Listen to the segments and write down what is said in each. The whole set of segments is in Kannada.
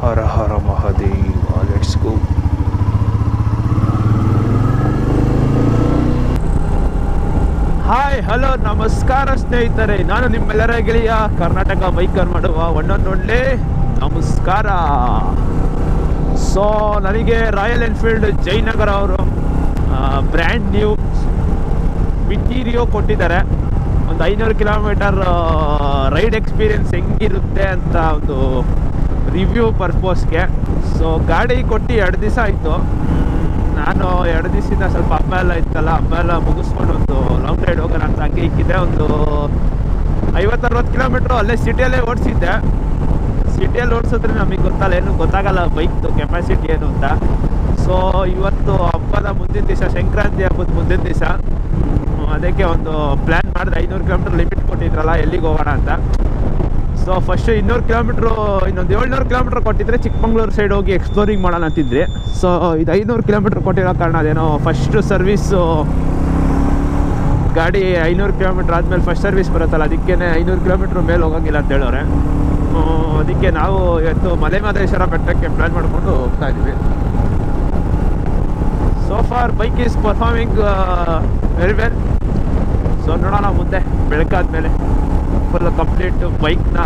Hara Hara Mahadeva. Let's go. Hi, hello, ನಮಸ್ಕಾರ ಸ್ನೇಹಿತರೆ. ನಾನು ನಿಮ್ಮೆಲ್ಲರ ಗೆಳೆಯ ಕರ್ನಾಟಕ ಬೈಕರ್ ಮಾಡುವ ಒಳ್ಳೆ ನಮಸ್ಕಾರ. ಸೊ ನನಗೆ ರಾಯಲ್ ಎನ್ಫೀಲ್ಡ್ ಜಯನಗರ ಅವರು ಬ್ರ್ಯಾಂಡ್ ನ್ಯೂ ವಿಟೀರಿಯೋ ಕೊಟ್ಟಿದ್ದಾರೆ. ಒಂದು 500 ಕಿಲೋಮೀಟರ್ ರೈಡ್ ಎಕ್ಸ್ಪೀರಿಯನ್ಸ್ ಹೆಂಗಿರುತ್ತೆ ಅಂತ ಒಂದು ರಿವ್ಯೂ ಪರ್ಪೋಸ್ಗೆ. ಸೊ ಗಾಡಿ ಕೊಟ್ಟು 2 ದಿವಸ ಆಯಿತು. ನಾನು 2 ದಿವಸದಿಂದ ಸ್ವಲ್ಪ ಹಬ್ಬ ಎಲ್ಲ ಇತ್ತಲ್ಲ, ಹಬ್ಬ ಎಲ್ಲ ಮುಗಿಸ್ಕೊಂಡು ಒಂದು ಲಾಂಗ್ ರೈಡ್ ಹೋಗೋಣ ಅಂತ ಹಂಗೆ ಇಕ್ಕಿದ್ದೆ. ಒಂದು 50-60 ಕಿಲೋಮೀಟ್ರು ಅಲ್ಲೇ ಸಿಟಿಯಲ್ಲೇ ಓಡಿಸಿದ್ದೆ. ಸಿಟಿಯಲ್ಲಿ ಓಡಿಸಿದ್ರೆ ನಮಗೆ ಗೊತ್ತಲ್ಲ, ಏನು ಗೊತ್ತಾಗಲ್ಲ ಬೈಕ್ದು ಕೆಪಾಸಿಟಿ ಏನು ಅಂತ. ಸೊ ಇವತ್ತು ಹಬ್ಬದ ಮುಂದಿನ ದಿವಸ, ಸಂಕ್ರಾಂತಿ ಹಬ್ಬದ ಮುಂದಿನ ದಿವಸ, ಅದಕ್ಕೆ ಒಂದು ಪ್ಲ್ಯಾನ್ ಮಾಡಿದೆ. 500 ಕಿಲೋಮೀಟ್ರ್ ಲಿಮಿಟ್ ಕೊಟ್ಟಿದ್ರಲ್ಲ, ಎಲ್ಲಿಗೆ ಹೋಗೋಣ ಅಂತ. ಸೊ ಫಸ್ಟು 200 ಕಿಲೋಮೀಟ್ರು, ಇನ್ನೊಂದು 700 ಕಿಲೋಮೀಟ್ರ್ ಕೊಟ್ಟಿದ್ರೆ ಚಿಕ್ಕಮಂಗ್ಳೂರು ಸೈಡ್ ಹೋಗಿ ಎಕ್ಸ್ಪ್ಲೋರಿಂಗ್ ಮಾಡೋಣ ಅಂತಿದ್ರಿ. ಸೊ ಇದು 500 ಕಿಲೋಮೀಟ್ರ್ ಕೊಟ್ಟಿರೋ ಕಾರಣ ಅದೇನೋ ಫಸ್ಟ್ ಸರ್ವಿಸ್ಸು ಗಾಡಿ 500 ಕಿಲೋಮೀಟ್ರ್ ಆದಮೇಲೆ ಫಸ್ಟ್ ಸರ್ವಿಸ್ ಬರುತ್ತಲ್ಲ, ಅದಕ್ಕೇ 500 ಕಿಲೋಮೀಟ್ರ್ ಮೇಲೆ ಹೋಗೋಂಗಿಲ್ಲ ಅಂತ ಹೇಳೋರೆ. ಅದಕ್ಕೆ ನಾವು ಇವತ್ತು ಮಲೆ ಮಹದೇಶ್ವರ ಬೆಟ್ಟಕ್ಕೆ ಪ್ಲ್ಯಾನ್ ಮಾಡಿಕೊಂಡು ಹೋಗ್ತಾ ಇದ್ದೀವಿ. So for bike is performing very well. So ನೋಡೋಣ ಮುಂದೆ ಬೆಳಕಾದ್ಮೇಲೆ ಫುಲ್ ಕಂಪ್ಲೀಟ್ ಬೈಕ್ನ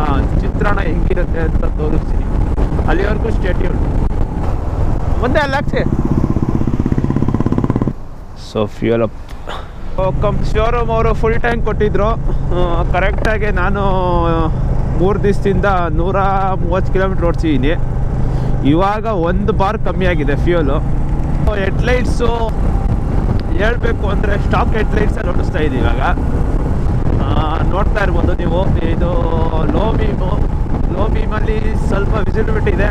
ಚಿತ್ರಣ ಹೆಂಗಿರುತ್ತೆ ಅಂತ ತೋರಿಸ್ತೀನಿ. ಅಲ್ಲಿವರೆಗೂ ಸ್ಟೇ ಟ್ಯೂನ್. ಮುಂದೆ ಅಲ್ಲಾಕ್ಸಿ. So fuel up. ಶೋರೂಮ್ ಅವರು ಫುಲ್ ಟ್ಯಾಂಕ್ ಕೊಟ್ಟಿದ್ರು ಕರೆಕ್ಟಾಗಿ. ನಾನು 3 ದಿವಸದಿಂದ 130 ಕಿಲೋಮೀಟ್ರ್ ಓಡಿಸಿದ್ದೀನಿ. ಇವಾಗ 1 ಬಾರ್ ಕಮ್ಮಿ ಆಗಿದೆ ಫ್ಯೂಯಲು. ಹೆಡ್ಲೈಟ್ಸು ಹೇಳಬೇಕು ಅಂದರೆ ಸ್ಟಾಕ್ ಹೆಡ್ಲೈಟ್ಸಲ್ಲಿ ಓಡಿಸ್ತಾ ಇದ್ದೀವಿ ಇವಾಗ. ನೋಡ್ತಾ ಇರ್ಬೋದು ನೀವು, ಇದು ಲೋ ಬೀಮಲ್ಲಿ ಸ್ವಲ್ಪ ವಿಸಿಬಿಲಿಟಿ ಇದೆ.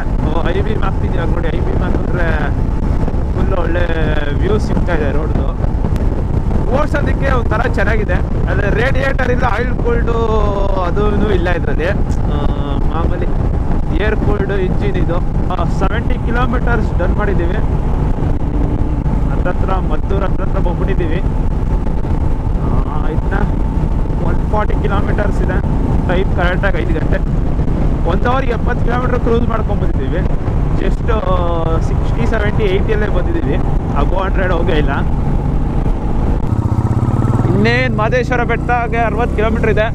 ಐ ಬೀಮ್ ಹಾಕ್ತಿದ್ದೀವಿ ನೋಡಿ. ಐ ಬೀಮ್ ಹಾಕಿದ್ರೆ ಫುಲ್ ಒಳ್ಳೆ ವ್ಯೂ ಸಿಗ್ತಾ ಇದೆ ರೋಡ್ದು. ಓಡಿಸೋದಕ್ಕೆ ಒಂಥರ ಚೆನ್ನಾಗಿದೆ. ಆದರೆ ರೇಡಿಯೇಟರ್ ಇಲ್ಲ, ಆಯಿಲ್ ಕೂಲ್ಡು ಅದೂ ಇಲ್ಲ ಇದರಲ್ಲಿ. ಮಾಮೂಲಿ ಏರ್ ಕೂಲ್ಡು ಇಂಜಿನ್ ಇದು. 70 ಕಿಲೋಮೀಟರ್ಸ್ ಡನ್ ಮಾಡಿದ್ದೀವಿ. ಹತ್ರ ಮದ್ದೂರು ಹತ್ರ ಹೋಗ್ಬಿಟ್ಟಿದ್ದೀವಿ. ಇದನ್ನ 140 ಕಿಲೋಮೀಟರ್ಸ್ ಇದೆ. ಟೈಮ್ ಕರೆಕ್ಟಾಗಿ 5 ಗಂಟೆ. 1 ಅವರ್ಗೆ 70 ಕಿಲೋಮೀಟ್ರ್ ಕ್ರೂಸ್ ಮಾಡ್ಕೊಂಡ್ಬಂದಿದ್ದೀವಿ. ಜಸ್ಟ್ 60, 70, 80ಯಲ್ಲೇ ಬಂದಿದ್ದೀವಿ. ಅಬೋ 100 ಹೋಗೇ ಇಲ್ಲ. ಇನ್ನೇನು ಮಹದೇಶ್ವರ ಬೆಟ್ಟಗೆ 60 ಕಿಲೋಮೀಟ್ರ್ ಇದೆ.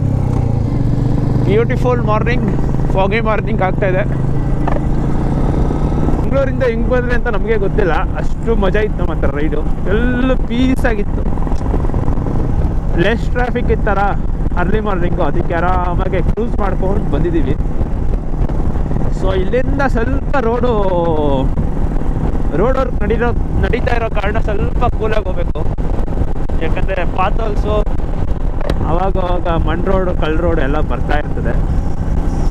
ಬ್ಯೂಟಿಫುಲ್ ಮಾರ್ನಿಂಗ್, ಫಾಗಿ ಮಾರ್ನಿಂಗ್ ಆಗ್ತಾಯಿದೆ. ಬೆಂಗಳೂರಿಂದ ಹಿಂಗೆ ಬಂದರೆ ಅಂತ ನಮಗೆ ಗೊತ್ತಿಲ್ಲ, ಅಷ್ಟು ಮಜಾ ಇತ್ತು ನಮ್ಮ ಹತ್ರ ರೈಡು. ಎಲ್ಲ ಪೀಸಾಗಿತ್ತು, ಲೆಸ್ ಟ್ರಾಫಿಕ್ ಇತ್ತರ ಅರ್ಲಿ ಮಾರ್ನಿಂಗು. ಅದಕ್ಕೆ ಆರಾಮಾಗಿ ಕ್ರೂಸ್ ಮಾಡ್ಕೊಂಡು ಬಂದಿದ್ದೀವಿ. ಸೊ ಇಲ್ಲಿಂದ ಸ್ವಲ್ಪ ರೋಡ್ ನಡೀತಾ ಇರೋ ಕಾರಣ ಸ್ವಲ್ಪ ಕೂಲಾಗಿ ಹೋಗ್ಬೇಕು. ಯಾಕಂದರೆ ಪಾತೋಲ್ಸು ಅವಾಗ ಮಣ್ ರೋಡು, ಕಲ್ ರೋಡ್ ಎಲ್ಲ ಬರ್ತಾ ಇರ್ತದೆ.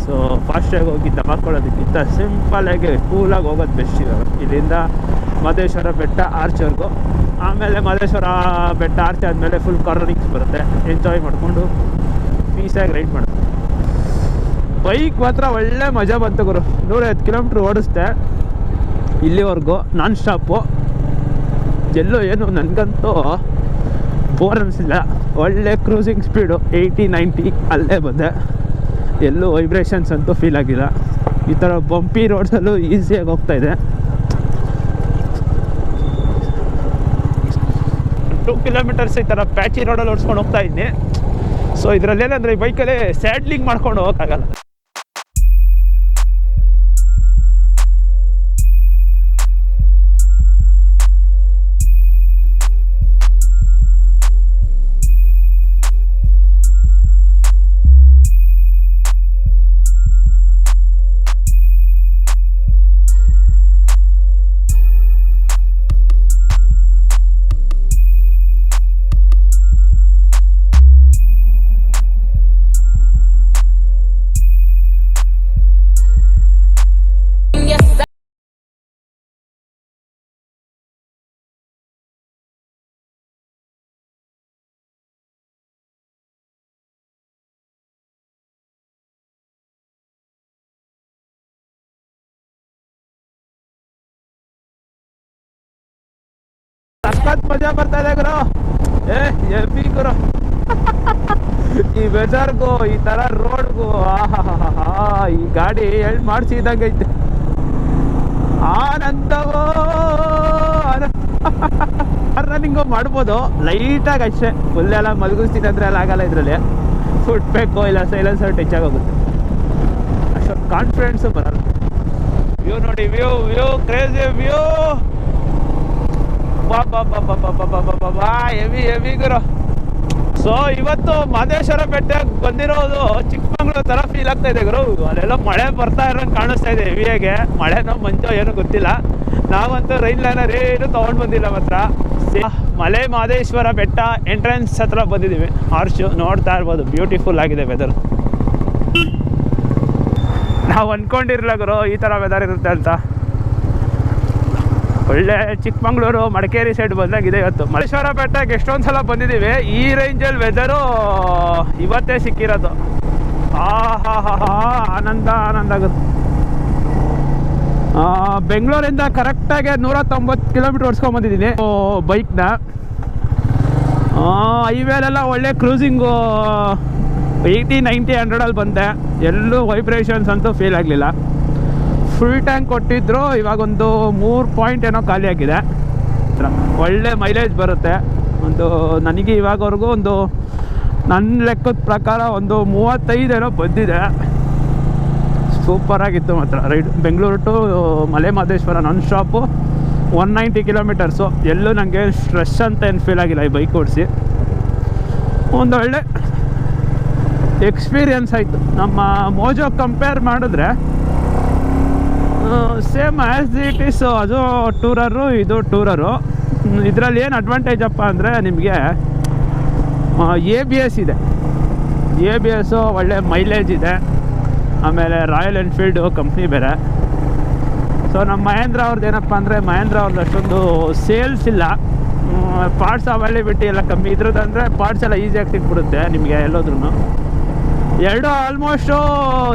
ಸೊ ಫಾಸ್ಟಾಗಿ ಹೋಗಿ ದಬಾಕೊಳ್ಳೋದಕ್ಕಿಂತ ಸಿಂಪಲಾಗಿ ಕೂಲಾಗಿ ಹೋಗೋದು ಬೆಸ್ಟ್ ಇವಾಗ. ಇಲ್ಲಿಂದ ಮಹದೇಶ್ವರ ಬೆಟ್ಟ ಆರ್ಚ್ವರೆಗೂ, ಆಮೇಲೆ ಮಹದೇಶ್ವರ ಬೆಟ್ಟ ಆರ್ಚ್ ಆದಮೇಲೆ ಫುಲ್ ಕಾರ್ನರಿಂಗ್ಸ್ ಬರುತ್ತೆ. ಎಂಜಾಯ್ ಮಾಡಿಕೊಂಡು ಪೀಸಾಗಿ ರೈಡ್ ಮಾಡೋದು. ಬೈಕ್ ಮಾತ್ರ ಒಳ್ಳೆ ಮಜಾ ಬಂತು ಗುರು. 150 ಕಿಲೋಮೀಟ್ರ್ ಓಡಿಸ್ದೆ ಇಲ್ಲಿವರೆಗೂ ನಾನ್ ಸ್ಟಾಪು. ಎಲ್ಲೂ ಏನು ನನಗಂತೂ ಬೋರ್ ಅನಿಸಿಲ್ಲ. ಒಳ್ಳೆ ಕ್ರೂಸಿಂಗ್ ಸ್ಪೀಡು 80-90 ಅಲ್ಲೇ ಬಂದೆ. ಎಲ್ಲೂ ವೈಬ್ರೇಷನ್ಸ್ ಅಂತೂ ಫೀಲ್ ಆಗಿಲ್ಲ. ಈ ಥರ ಬಂಪಿ ರೋಡ್ಸಲ್ಲೂ ಈಸಿಯಾಗಿ ಹೋಗ್ತಾಯಿದೆ. 2 ಕಿಲೋಮೀಟರ್ಸ್ ಈ ಥರ ಪ್ಯಾಚಿ ರೋಡಲ್ಲಿ ಓಡಿಸ್ಕೊಂಡು ಹೋಗ್ತಾ ಇದ್ದೀನಿ. ಸೊ ಇದರಲ್ಲೇನಂದರೆ ಈ ಬೈಕಲ್ಲೇ ಸ್ಯಾಡ್ಲಿಂಗ್ ಮಾಡ್ಕೊಂಡು ಹೋಗೋಕ್ಕಾಗಲ್ಲ. ಸಖತ್ ಮಜಾ ಬರ್ತಾ ಇದೆ ಗುರು. ಎಬ್ಬಿ ಗುರು. ಈ ವೆದರ್ಗೂ ಈ ತರ ರೋಡ್ಗೂ ಈ ಗಾಡಿ ಎಳ್ ಮಾಡಿಸಿ ಇದ್ದಂಗೈತೆ. ಆನಂದವೋ ರನ್ನಿಂಗು ಮಾಡ್ಬೋದು ಲೈಟಾಗಿ ಅಷ್ಟೇ. ಫುಲ್ ಎಲ್ಲ ಮಲಗಿಸ್ತೀನಿ ಅಂದರೆ ಎಲ್ಲ ಆಗಲ್ಲ. ಇದರಲ್ಲಿ ಫುಟ್ಬೇಕು ಇಲ್ಲ ಸೈಲೆನ್ಸರ್ ಟಚ್ ಆಗೋಗುತ್ತೆ. ಅಷ್ಟೊಂದು ಕಾನ್ಫಿಡೆನ್ಸು ಬರಲ್ಲ. ವ್ಯೂ ನೋಡಿ, ವ್ಯೂ ಕ್ರೇಜಿ ವ್ಯೂ. ಬಾ ಹೆವಿ ಗುರು. ಸೊ ಇವತ್ತು ಮಹದೇಶ್ವರ ಬೆಟ್ಟಕ್ಕೆ ಬಂದಿರೋದು ಚಿಕ್ಕಮಂಗ್ಳೂರು ಥರ ಫೀಲ್ ಆಗ್ತಾ ಇದೆ ಗುರು. ಅಲ್ಲೆಲ್ಲ ಮಳೆ ಬರ್ತಾ ಇರೋಂಗೆ ಕಾಣಿಸ್ತಾ ಇದೆ ಹೆವಿಯಾಗೆ. ಮಳೆನೋ ಮಂಚೋ ಏನೋ ಗೊತ್ತಿಲ್ಲ. ನಾವಂತೂ ರೈನ್ ಲೈನರ್ ಏನು ತೊಗೊಂಡು ಬಂದಿಲ್ಲ ಮಾತ್ರ. ಮಲೆ ಮಹದೇಶ್ವರ ಬೆಟ್ಟ ಎಂಟ್ರೆನ್ಸ್ ಹತ್ರ ಬಂದಿದ್ದೀವಿ. ಆರ್ಚು ನೋಡ್ತಾ ಇರ್ಬೋದು, ಬ್ಯೂಟಿಫುಲ್ ಆಗಿದೆ ವೆದರ್. ನಾವು ಅಂದ್ಕೊಂಡಿರಲಿಲ್ಲ ಗುರು ಈ ಥರ ವೆದರ್ ಇರುತ್ತೆ ಅಂತ. ಒಳ್ಳೆ ಚಿಕ್ಕಮಂಗ್ಳೂರು ಮಡಿಕೇರಿ ಸೈಡ್ ಬಂದಾಗಿದೆ ಇವತ್ತು. ಮಹದೇಶ್ವರ ಬೆಟ್ಟಕ್ಕೆ ಎಷ್ಟೊಂದು ಸಲ ಬಂದಿದ್ದೀವಿ. ಈ ರೇಂಜಲ್ಲಿ ವೆದರು ಇವತ್ತೇ ಸಿಕ್ಕಿರೋದು. ಆನಂದ ಆಗುತ್ತೆ. ಬೆಂಗಳೂರಿಂದ ಕರೆಕ್ಟಾಗಿ 190 ಕಿಲೋಮೀಟ್ರ್ ಓಡಿಸ್ಕೊಂಬಂದಿದ್ದೀನಿ ಬೈಕ್ನ. ಹೈವೇಲೆಲ್ಲ ಒಳ್ಳೆ ಕ್ರೂಸಿಂಗು 80, 90, 100 ಬಂದೆ. ಎಲ್ಲೂ ವೈಬ್ರೇಷನ್ಸ್ ಅಂತೂ ಫೀಲ್ ಆಗಲಿಲ್ಲ. ಫುಲ್ ಟ್ಯಾಂಕ್ ಕೊಟ್ಟಿದ್ರು. ಇವಾಗೊಂದು 3 ಪಾಯಿಂಟ್ ಏನೋ ಖಾಲಿ ಆಗಿದೆ. ಒಳ್ಳೆ ಮೈಲೇಜ್ ಬರುತ್ತೆ. ನನಗೆ ಇವಾಗವರೆಗೂ ನನ್ನ ಲೆಕ್ಕದ ಪ್ರಕಾರ 35 ಏನೋ ಬಂದಿದೆ. ಸೂಪರಾಗಿತ್ತು ಮಾತ್ರ ride. Bengaluru to Male Mahadeshwara non stop 190 kilometres. ಎಲ್ಲೂ ನನಗೆ ಸ್ಟ್ರೆಸ್ ಅಂತ ಏನು ಫೀಲ್ ಆಗಿಲ್ಲ ಈ ಬೈಕ್ ಓಡಿಸಿ. ಒಳ್ಳೆ ಎಕ್ಸ್ಪೀರಿಯನ್ಸ್ ಆಯಿತು. ನಮ್ಮ ಮೋಜೋ ಕಂಪೇರ್ ಮಾಡಿದ್ರೆ ಸೇಮ್ ಆ್ಯಸ್ ಇಟ್ ಈಸ್. ಅದು ಟೂರರು, ಇದು ಟೂರರು. ಇದರಲ್ಲಿ ಏನು ಅಡ್ವಾಂಟೇಜಪ್ಪ ಅಂದರೆ ನಿಮಗೆ ABS ಇದೆ. ABS ಒಳ್ಳೆ ಮೈಲೇಜ್ ಇದೆ. ಆಮೇಲೆ ರಾಯಲ್ ಎನ್ಫೀಲ್ಡು ಕಂಪ್ನಿ ಬೇರೆ. ಸೊ ನಮ್ಮ ಮಹೇಂದ್ರ ಅವ್ರದ್ದು ಏನಪ್ಪ ಅಂದರೆ, ಮಹೇಂದ್ರ ಅವ್ರದ್ದು ಅಷ್ಟೊಂದು ಸೇಲ್ಸ್ ಇಲ್ಲ. ಪಾರ್ಟ್ಸ್ ಅವೈಲೇಬಿಲಿಟಿ ಎಲ್ಲ ಕಮ್ಮಿ. ಇದ್ರದ್ದಂದರೆ ಪಾರ್ಟ್ಸ್ ಎಲ್ಲ ಈಸಿಯಾಗಿ ಸಿಕ್ಬಿಡುತ್ತೆ ನಿಮಗೆ ಎಲ್ಲೋದ್ರೂ. ಎರಡು ಆಲ್ಮೋಸ್ಟು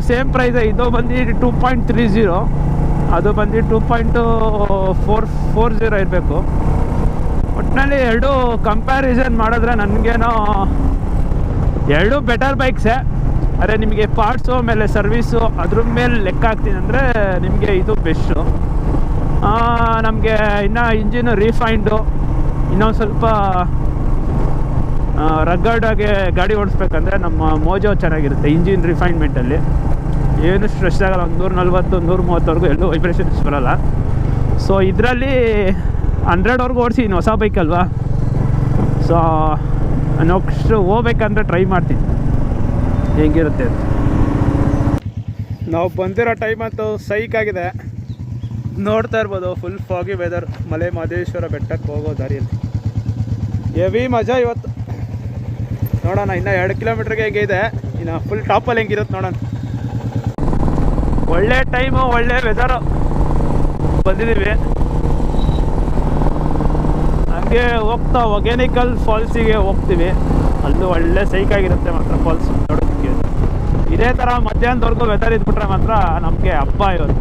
ಸೇಮ್ ಪ್ರೈಸೇ. ಇದು ಬಂದು 2.30, ಅದು ಬಂದು 2.40 ಇರಬೇಕು. ಒಟ್ಟಿನಲ್ಲಿ ಎರಡು ಕಂಪ್ಯಾರಿಸನ್ ಮಾಡಿದ್ರೆ ನನಗೇನೋ ಎರಡು ಬೆಟರ್ ಬೈಕ್ಸೇ. ಅದೇ ನಿಮಗೆ ಪಾರ್ಟ್ಸು ಆಮೇಲೆ ಸರ್ವೀಸು ಅದ್ರ ಮೇಲೆ ಲೆಕ್ಕ ಹಾಕ್ತೀನಿ ಅಂದರೆ ನಿಮಗೆ ಇದು ಬೆಸ್ಟು. ನಮಗೆ ಇನ್ನೂ ಇಂಜಿನು ರೀಫೈಂಡು, ಇನ್ನೊಂದು ಸ್ವಲ್ಪ ರಗ್ಗರ್ಡಾಗಿ ಗಾಡಿ ಓಡಿಸ್ಬೇಕಂದ್ರೆ ನಮ್ಮ ಮೋಜೋ ಚೆನ್ನಾಗಿರುತ್ತೆ. ಇಂಜಿನ್ ರಿಫೈನ್ಮೆಂಟಲ್ಲಿ ಏನು ಸ್ಟ್ರೆಸ್ ಆಗಲ್ಲ. 140, 130ವರೆಗೂ ಎಲ್ಲೂ ವೈಬ್ರೇಷನ್ಸ್ ಬರೋಲ್ಲ. ಸೊ ಇದರಲ್ಲಿ 100ವರೆಗೂ ಓಡಿಸಿದ್ದೀನಿ, ಹೊಸ ಬೈಕ್ ಅಲ್ವಾ. ಸೊ ನೆಕ್ಸ್ಟ್ ಹೋಗ್ಬೇಕಂದ್ರೆ ಟ್ರೈ ಮಾಡ್ತೀನಿ ಹೆಂಗಿರುತ್ತೆ ಅಂತ. ನಾವು ಬಂದಿರೋ ಟೈಮ್ ಅಂತೂ ಸೈಕ್ ಆಗಿದೆ. ನೋಡ್ತಾ ಇರ್ಬೋದು, ಫುಲ್ ಫಾಗಿ ವೆದರ್. ಮಲೆ ಮಹದೇಶ್ವರ ಬೆಟ್ಟಕ್ಕೆ ಹೋಗೋ ದಾರಿಯಲ್ಲಿ ಹೆವಿ ಮಜಾ ಇವತ್ತು. ನೋಡೋಣ, ಇನ್ನೂ 2 ಕಿಲೋಮೀಟ್ರಿಗೆ ಹೇಗೆ ಇದೆ. ಇನ್ನು ಫುಲ್ ಟಾಪಲ್ಲಿ ಹೆಂಗಿರುತ್ತೆ ನೋಡೋಣ. ಒಳ್ಳೆ ಟೈಮು, ಒಳ್ಳೆ ವೆದರು ಬಂದಿದ್ದೀವಿ. ಹಂಗೆ ಹೋಗ್ತಾ ಒಗೇನಿಕಲ್ ಫಾಲ್ಸಿಗೆ ಹೋಗ್ತೀವಿ. ಅಲ್ಲೂ ಒಳ್ಳೆ ಸೈಕಾಗಿರುತ್ತೆ ಮಾತ್ರ ಫಾಲ್ಸ್ ನೋಡೋದಕ್ಕೆ. ಇದೇ ಥರ ಮಧ್ಯಾಹ್ನದವರೆಗೂ ವೆದರ್ ಇದ್ಬಿಟ್ರೆ ಮಾತ್ರ ನಮಗೆ ಹಬ್ಬ ಇವತ್ತು.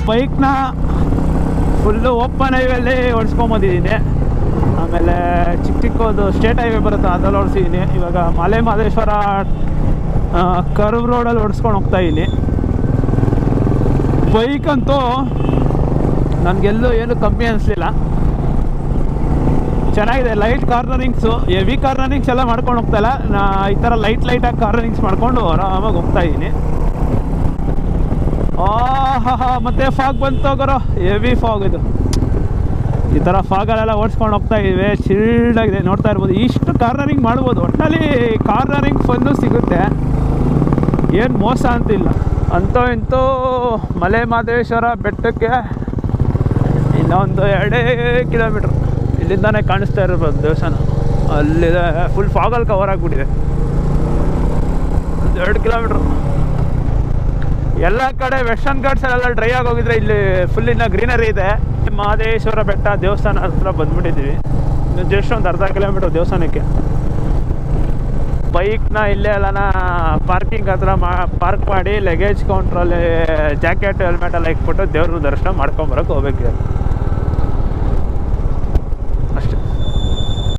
ಬೈಕ್ನ ಫುಲ್ಲು ಓಪನ್ ಹೈವೇಲಿ ಓಡಿಸ್ಕೊಂಬಂದಿದ್ದೀನಿ. ಆಮೇಲೆ ಚಿಕ್ಕದು ಸ್ಟೇಟ್ ಹೈವೇ ಬರುತ್ತೆ, ಅದ್ರಲ್ಲಿ ಓಡಿಸಿದ್ದೀನಿ. ಇವಾಗ ಮಲೆ ಮಹದೇಶ್ವರ ಕರ್ವ್ ರೋಡಲ್ಲಿ ಓಡಿಸ್ಕೊಂಡು ಹೋಗ್ತಾಯಿದ್ದೀನಿ. ಬೈಕಂತೂ ನನಗೆಲ್ಲೂ ಏನು ಕಮ್ಮಿ ಅನಿಸ್ಲಿಲ್ಲ. ಚೆನ್ನಾಗಿದೆ. ಲೈಟ್ ಕಾರ್ನರಿಂಗ್ಸು, ಹೆವಿ ಕಾರ್ನರಿಂಗ್ಸ್ ಎಲ್ಲ ಮಾಡ್ಕೊಂಡು ಹೋಗ್ತಾಯಿಲ್ಲ. ಈ ಥರ ಲೈಟಾಗಿ ಕಾರ್ನರಿಂಗ್ಸ್ ಮಾಡ್ಕೊಂಡು ಆರಾಮಾಗಿ ಹೋಗ್ತಾಯಿದ್ದೀನಿ. ಮತ್ತೆ ಫಾಗ್ ಬಂತು ಹೋಗೋರು, ಹೆವಿ ಫಾಗ್ ಇದು. ಈ ಥರ ಫಾಗಲ್ಲೆಲ್ಲ ಓಡಿಸ್ಕೊಂಡು ಹೋಗ್ತಾ ಇದ್ದೀವಿ. ಚಿಲ್ಡಾಗಿದೆ, ನೋಡ್ತಾ ಇರ್ಬೋದು. ಇಷ್ಟು ಕಾರ್ನರಿಂಗ್ ಮಾಡ್ಬೋದು. ಒಟ್ಟಲ್ಲಿ ಕಾರ್ನರಿಂಗ್ ಫನ್ನು ಸಿಗುತ್ತೆ. ಏನು ಮೋಸ ಅಂತಿಲ್ಲ. ಅಂತೂ ಇಂತೂ ಮಲೆ ಮಹದೇಶ್ವರ ಬೆಟ್ಟಕ್ಕೆ ಇನ್ನೊಂದು 2 ಕಿಲೋಮೀಟ್ರ್ ಇಲ್ಲಿಂದಾನೇ ಕಾಣಿಸ್ತಾ ಇರ್ಬೋದು ದೇವಸ್ಥಾನ. ಅಲ್ಲಿದೆ, ಫುಲ್ ಫಾಗಲ್ಲಿ ಕವರ್ ಆಗಿಬಿಟ್ಟಿದೆ. 2 ಕಿಲೋಮೀಟ್ರು. ಎಲ್ಲ ಕಡೆ ವೆಸ್ಟರ್ನ್ ಘಾಟ್ಸಲ್ಲೆಲ್ಲ ಡ್ರೈ ಆಗೋಗಿದ್ರೆ ಇಲ್ಲಿ ಫುಲ್ ಇನ್ನು ಗ್ರೀನರಿ ಇದೆ. ಮಹದೇಶ್ವರ ಬೆಟ್ಟ ದೇವಸ್ಥಾನ ಹತ್ರ ಬಂದ್ಬಿಟ್ಟಿದ್ದೀವಿ. ಇನ್ನು ಜಸ್ಟ್ ಒಂದು ಅರ್ಧ ಕಿಲೋಮೀಟ್ರ್ ದೇವಸ್ಥಾನಕ್ಕೆ. ಬೈಕ್ನ ಇಲ್ಲೇ ಎಲ್ಲನ ಪಾರ್ಕಿಂಗ್ ಹತ್ರ ಪಾರ್ಕ್ ಮಾಡಿ ಲಗೇಜ್ ಕೌಂಟ್ರಲ್ಲಿ ಜಾಕೆಟ್ ಹೆಲ್ಮೆಟ್ ಎಲ್ಲ ಇಟ್ಬಿಟ್ಟು ದೇವ್ರ ದರ್ಶನ ಮಾಡ್ಕೊಂಬರಕ್ಕೆ ಹೋಗ್ಬೇಕು ಅಷ್ಟೇ.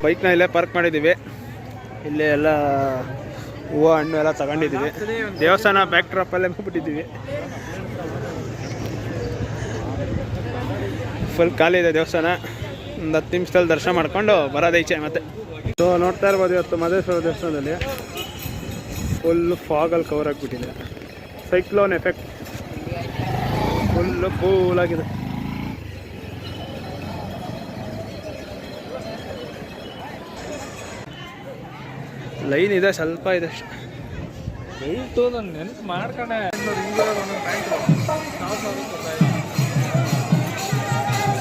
ಬೈಕ್ನ ಇಲ್ಲೇ ಪಾರ್ಕ್ ಮಾಡಿದ್ದೀವಿ. ಇಲ್ಲೇ ಎಲ್ಲ ಹೂವು ಹಣ್ಣು ಎಲ್ಲ ತಗೊಂಡಿದ್ದೀವಿ. ದೇವಸ್ಥಾನ ಬ್ಯಾಕ್ ಡ್ರಾಪಲ್ಲೇ ಮುಗ್ಬಿಟ್ಟಿದ್ದೀವಿ. ಫುಲ್ ಖಾಲಿ ಇದೆ ದೇವಸ್ಥಾನ. ಒಂದು 10 ನಿಮಿಷದಲ್ಲಿ ದರ್ಶನ ಮಾಡ್ಕೊಂಡು ಬರೋದು ಈಚೆ ಮತ್ತೆ. ಸೊ ನೋಡ್ತಾ ಇರ್ಬೋದು, ಇವತ್ತು ಮಹದೇಶ್ವರ ದೇವಸ್ಥಾನದಲ್ಲಿ ಫುಲ್ ಫಾಗಲ್ಲಿ ಕವರ್ ಆಗಿಬಿಟ್ಟಿದೆ. ಸೈಕ್ಲೋನ್ ಎಫೆಕ್ಟ್ ಫುಲ್ಲು ಕೂಲಾಗಿದೆ. ಲೈನ್ ಇದೆ, ಸ್ವಲ್ಪ ಇದೆ ಅಷ್ಟೇ. ನೆನ್ಪು ಮಾಡ್ಕೊಂಡೆ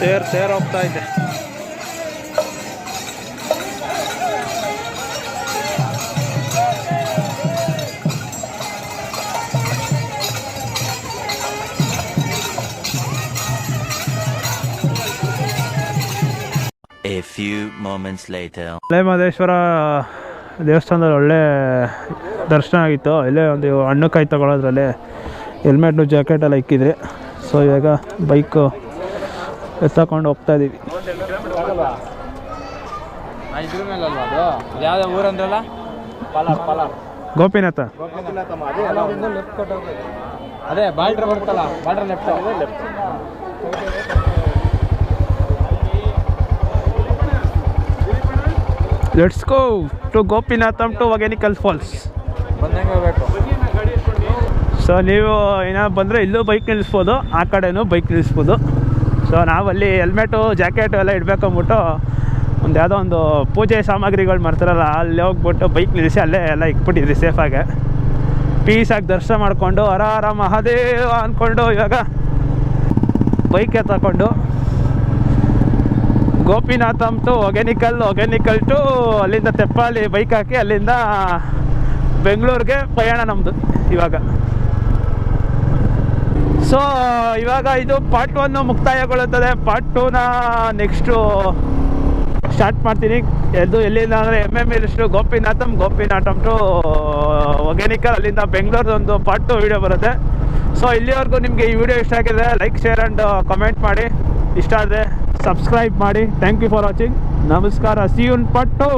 ತೇರ್ ಹೋಗ್ತಾ ಇದೆ. A few moments later. Male Mahadeshwara ದೇವಸ್ಥಾನದಲ್ಲಿ ಒಳ್ಳೆ ದರ್ಶನ ಆಗಿತ್ತು. ಇಲ್ಲೇ ಒಂದು ಹಣ್ಣು ಕಾಯಿ ತಗೊಳ್ಳೋದ್ರಲ್ಲಿ ಹೆಲ್ಮೆಟ್ನು ಜಾಕೆಟ್ ಎಲ್ಲ ಇಕ್ಕಿದ್ರಿ. ಸೊ ಇವಾಗ ಬೈಕು ಎತ್ತಕೊಂಡು ಹೋಗ್ತಾ ಇದ್ದೀವಿ. ಯಾವ್ದು ಊರಂದ್ರಲ್ಲ? ಗೋಪಿನಾಥ. ಅದೇ ಬಾಲ್ಡ್ರ್ ಬರ್ತಲ್ಲ, boulder left. Let's go to Gopinatham to Hogenakkal falls. ಬಂದಂಗೆ ಹೋಗ್ಬೇಕು. ಸೊ ನೀವು ಏನಾದ್ರು ಬಂದರೆ ಇಲ್ಲೂ ಬೈಕ್ ನಿಲ್ಲಿಸ್ಬೋದು, ಆ ಕಡೆನೂ ಬೈಕ್ ನಿಲ್ಲಿಸ್ಬೋದು. ಸೊ ನಾವಲ್ಲಿ ಹೆಲ್ಮೆಟು ಜಾಕೆಟು ಎಲ್ಲ ಇಡಬೇಕು ಅಂದ್ಬಿಟ್ಟು ಒಂದು ಯಾವುದೋ ಒಂದು ಪೂಜೆ ಸಾಮಗ್ರಿಗಳು ಮಾಡ್ತಾರಲ್ಲ, ಅಲ್ಲಿ ಹೋಗ್ಬಿಟ್ಟು ಬೈಕ್ ನಿಲ್ಲಿಸಿ ಅಲ್ಲೇ ಎಲ್ಲ ಇಕ್ಬಿಟ್ಟಿದ್ರಿ ಸೇಫಾಗೆ. ಪೀಸಾಗಿ ದರ್ಶನ ಮಾಡಿಕೊಂಡು ಹರ ಮಹಾದೇವ ಅಂದ್ಕೊಂಡು ಇವಾಗ ಬೈಕ್ ತಗೊಂಡು ಗೋಪಿನಾಥಂ ಟು ಹೊಗೇನಕಲ್ ಟು ಅಲ್ಲಿಂದ ತೆಪ್ಪಾಲಿ ಬೈಕ್ ಹಾಕಿ ಅಲ್ಲಿಂದ ಬೆಂಗಳೂರಿಗೆ ಪ್ರಯಾಣ ನಮ್ಮದು ಇವಾಗ. ಸೊ ಇವಾಗ ಇದು ಪಾರ್ಟ್ 1 ಮುಕ್ತಾಯಗೊಳ್ಳುತ್ತದೆ. ಪಾರ್ಟ್ 2ನ ನೆಕ್ಸ್ಟು ಸ್ಟಾರ್ಟ್ ಮಾಡ್ತೀನಿ. ಎಲ್ಲಿಂದ ಅಂದರೆ MML ಗೋಪಿನಾಥಂ ಟು ಹೊಗೇನಕಲ್, ಅಲ್ಲಿಂದ ಬೆಂಗಳೂರದೊಂದು ಪಾರ್ಟ್ 2 ವೀಡಿಯೋ ಬರುತ್ತೆ. ಸೊ ಇಲ್ಲಿವರೆಗೂ ನಿಮಗೆ ಈ ವಿಡಿಯೋ ಇಷ್ಟ ಆಗಿದೆ, ಲೈಕ್ ಶೇರ್ ಆ್ಯಂಡ್ ಕಮೆಂಟ್ ಮಾಡಿ. ಇಷ್ಟ ಆದರೆ ಸಬ್ಸ್ಕ್ರೈಬ್ ಮಾಡಿ. Thank you for watching. ನಮಸ್ಕಾರ. See you in part 2.